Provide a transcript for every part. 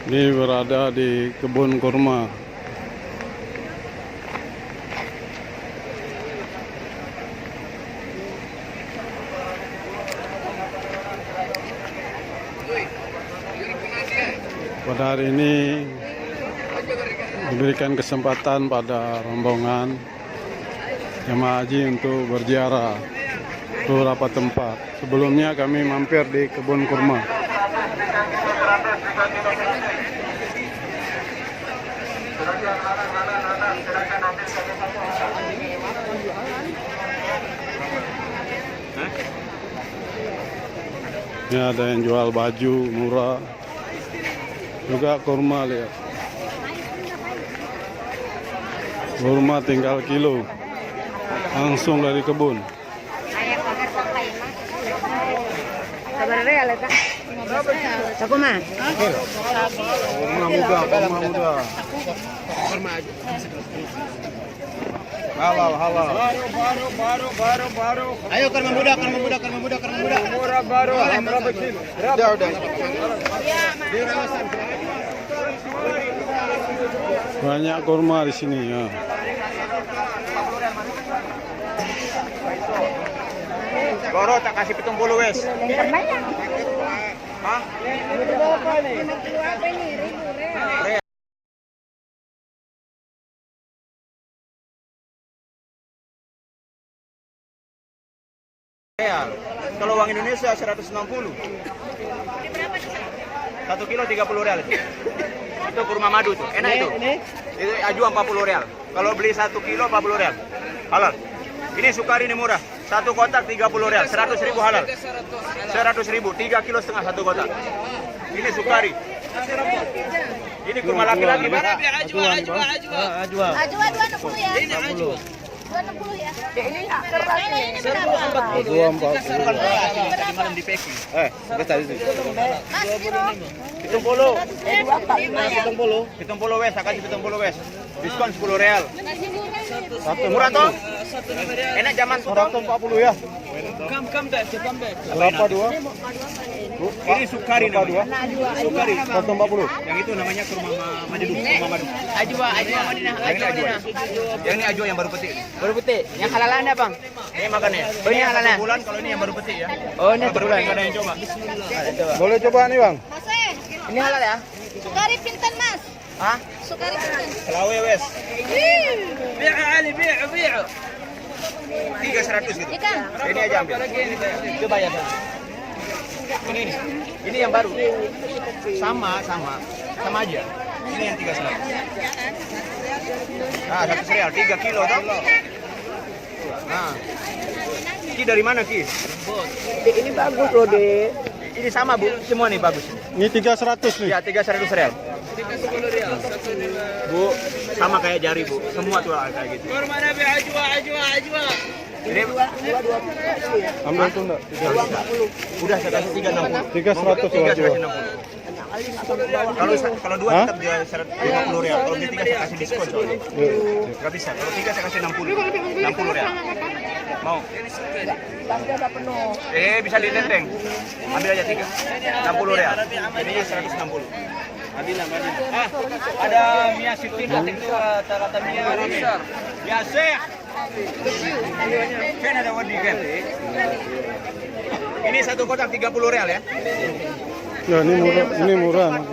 Ini berada di kebun kurma. Pada hari ini diberikan kesempatan pada rombongan jemaah haji untuk berziarah ke beberapa tempat. Sebelumnya kami mampir di kebun kurma. Ini ada yang jual baju murah, juga kurma, lihat. Kurma tinggal kilo, langsung dari kebun. Kurma muda. Halal. Ayo kurma muda. Murah baru. Udah. Banyak kurma di sini ya. Goro tak kasih 70 wes. Hah? Kalau uang Indonesia 160. 1 kilo 30 real. Itu kurma madu tuh, enak itu. Itu ajwa 40 real. Kalau beli 1 kilo 40 real. Halal. Ini sukari ini murah. 1 kotak 30 real, 100.000 halal. 100.000, 3 kilo setengah 1 kotak. Ini sukari. Ini kurma laki-laki, Bang. Ajwa 20 ya. Ini ajwa. 260 ya. Ini kertasnya ini berapa? 240. Tadi malam di packing. Tadi itu. Mas kilo. 70 wes, saya kasih 70 wes. Diskon 10 real. Murah toh? Enak zaman tuh. 140 ya. Berapa dua? Ini sukari namanya. Sukari. 140. Yang itu namanya kurma madu. Ajwa Madinah. Yang ini ajwa. Yang ini ajwa yang baru petik. Baru putih. Yang halalan ada, Bang? Ini makannya. Oh, ini halalan. Bulan kalau ini yang baru petik ya. Oh, ini Baru petik ada yang coba. Boleh coba nih, Bang? Mas, Ini halal ya? sukari pinten Mas? Hah? Sukari pinten? Selawe wes. Bi'u Ali, bi'u. 300 gitu. Ikan. Ini aja ambil. Itu bayar. Ini yang baru. Sama aja. Ini yang 300. Nah, 100 real, 3 kilo toh. Nah. Ki dari mana Ki? Ini bagus loh, Dek. Ini sama Bu, semua nih bagus. Ini 300 nih. Ya, 300 real. Bu, sama kayak jari Bu, semua tuh kayak gitu. Kurma Nabi ajwa. Ini Ambil tuh enggak? udah saya kasih 360. 300 wajib. 360. Kalau dua tetap jual 150 real. Kalau beli 3 saya kasih diskon soalnya. Enggak bisa. Kalau 3 saya kasih 60 real. Mau? Bisa ditenteng. Ambil aja 3. 60 real. Jadinya 160. Ada Mia Siti itu rata-rata Mia besar. Biasa. Kan ada wadi kan. Ini 1 kotak 30 real ya. Ya, ini murah. 5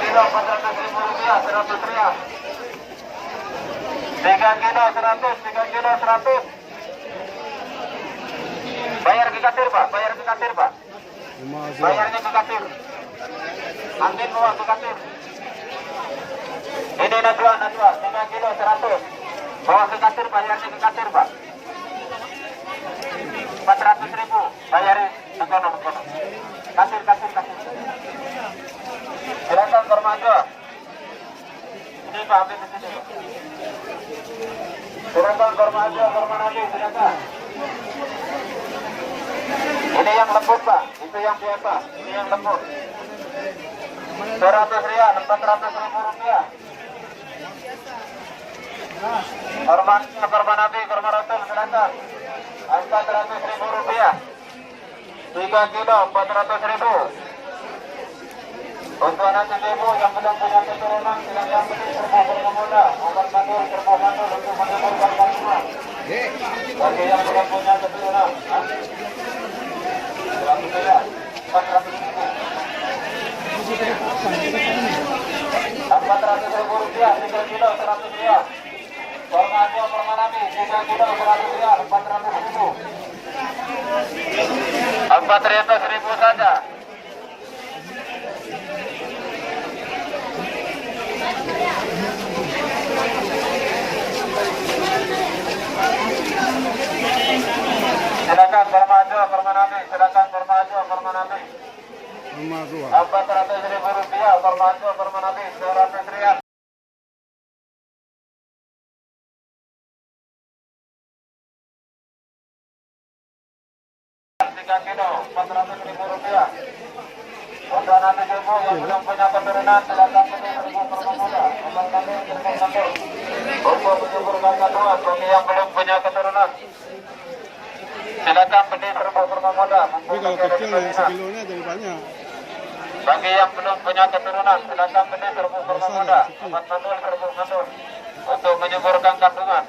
kilo 400.000 rupiah, 100 real. 3 kilo 100. Bayar ke kasir Pak. Bayarnya ke kasir. Ambil uang ke kasir. Ini Najwa, 3 kilo 100. Bawa ke kasir, bayarnya ke kasir Pak. 400.000. Bayarin ke kono. Kasir. Silakan kurma Najwa. Ini Pak, ambil di sini. Silakan kurma Najwa, kurma Nabi, silakan. Ini yang lembut Pak, itu yang biasa. Ini yang lembut. 100 real, 400.000 rupiah. Kurma Nabi, kurma Rasul, silakan. 400.000 rupiah. 3 kilo 400.000. Untuk anak ibu yang belum punya keturunan silakan beli serbu kurma muda, obat mandul, serbu mandul untuk menyembuhkan kandungan. Bagi yang belum punya keturunan, silakan beli 400.000. 400.000 rupiah, 3 kilo 100 rial. Kurma Ajo, kurma Nabi, 3 kilo 100 rial, 400.000. 400.000 saja. Silakan kurma Ajo, kurma Nabi, silakan kurma Ajo, kurma Nabi. Kurma dua. 400.000 rupiah, kurma Ajo, kurma Nabi, 200 rial. Kilo 400.000 rupiah. Untuk anak ibu yang belum punya keturunan silakan beli serbu kurma muda, obat mandul, serbu mandul untuk menyembuhkan kandungan. Bagi yang belum punya keturunan silakan beli serbu kurma muda. Tapi kalau kecil yang sekilonya jadi banyak. Bagi yang belum punya keturunan silakan beli serbu kurma muda, obat mandul, serbu mandul untuk menyembuhkan kandungan.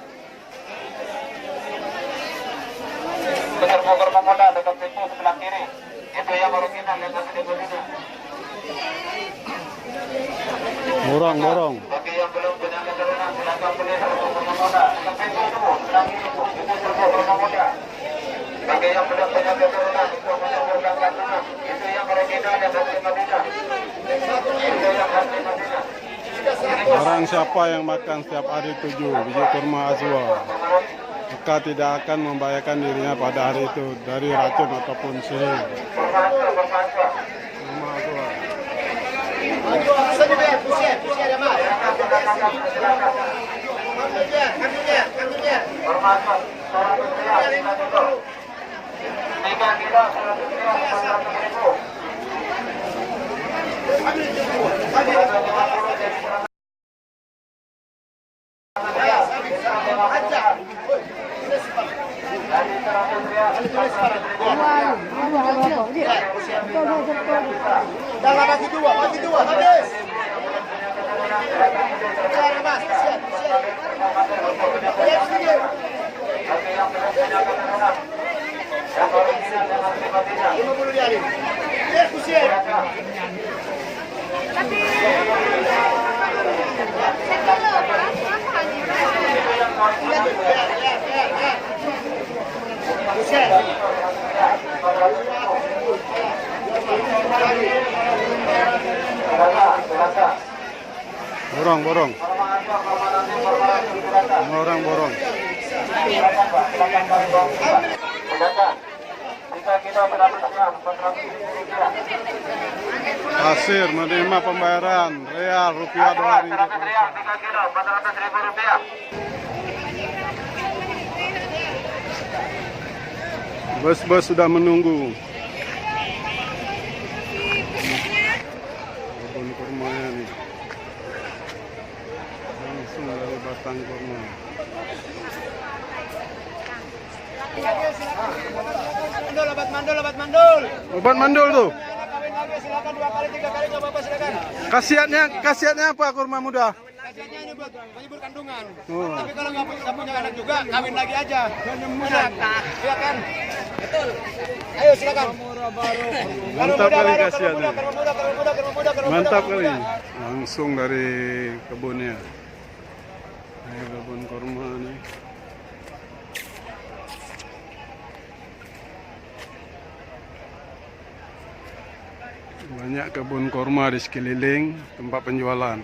Serbu kurma muda dekat pintu sebelah kiri. Itu yang original yang masih dibeli. Borong. Bagi yang belum punya keturunan silakan beli serbu kurma muda dekat pintu itu sebelah kiri. Itu serbu kurma muda. Bagi yang belum punya keturunan untuk menyembuhkan kandungan. Itu yang original yang asli Madinah. Itu yang asli Madinah. Barang siapa yang makan setiap hari 7 biji kurma azwa, maka tidak akan membahayakan dirinya pada hari itu dari racun ataupun sihir. Kurma azwa. Kurma azwa 100 rial, 3 kilo 100 rial, 400.000. Masih dua, habis. Borong. Orang borong. Kasir menerima pembayaran real rupiah dolar ringgit. 3 kilo 400.000 rupiah. Bus-bus sudah menunggu. Kebun kurmanya nih. Langsung dari batang kurma. Obat mandul tuh. Silakan 2 kali 3 kali nggak apa-apa, silakan. Khasiatnya apa kurma muda? Khasiatnya ini buat menyebut kandungan. Oh. Tapi kalau nggak punya anak juga, kawin lagi aja. Enak. Iya kan? Betul. Ayo silakan. Mantap kali khasiatnya. Kurma Mantap kali. Langsung dari kebunnya. Ini kebun kurma nih. Banyak kebun kurma di sekeliling tempat penjualan.